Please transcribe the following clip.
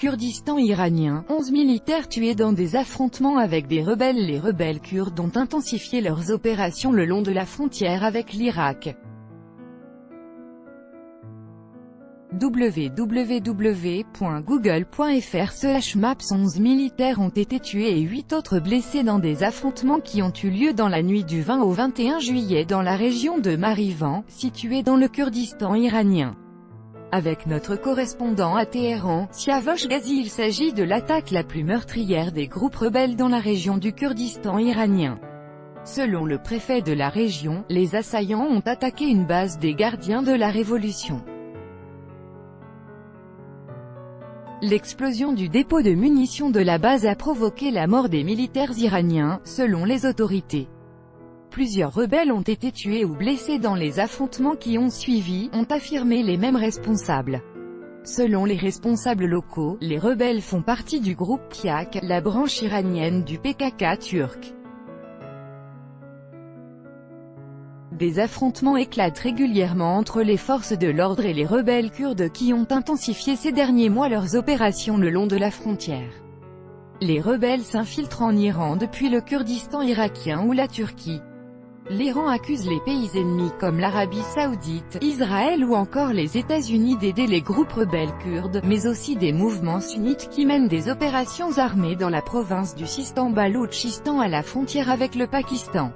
Kurdistan iranien, 11 militaires tués dans des affrontements avec des rebelles. Les rebelles kurdes ont intensifié leurs opérations le long de la frontière avec l'Irak. www.google.fr/maps 11 militaires ont été tués et 8 autres blessés dans des affrontements qui ont eu lieu dans la nuit du 20 au 21 juillet dans la région de Marivan, située dans le Kurdistan iranien. Avec notre correspondant à Téhéran, Siavosh Ghazi, il s'agit de l'attaque la plus meurtrière des groupes rebelles dans la région du Kurdistan iranien. Selon le préfet de la région, les assaillants ont attaqué une base des gardiens de la révolution. L'explosion du dépôt de munitions de la base a provoqué la mort des militaires iraniens, selon les autorités. Plusieurs rebelles ont été tués ou blessés dans les affrontements qui ont suivi, ont affirmé les mêmes responsables. Selon les responsables locaux, les rebelles font partie du groupe PYAK, la branche iranienne du PKK turc. Des affrontements éclatent régulièrement entre les forces de l'ordre et les rebelles kurdes qui ont intensifié ces derniers mois leurs opérations le long de la frontière. Les rebelles s'infiltrent en Iran depuis le Kurdistan irakien ou la Turquie. L'Iran accuse les pays ennemis comme l'Arabie Saoudite, Israël ou encore les États-Unis d'aider les groupes rebelles kurdes, mais aussi des mouvements sunnites qui mènent des opérations armées dans la province du Sistan-Baloutchistan à la frontière avec le Pakistan.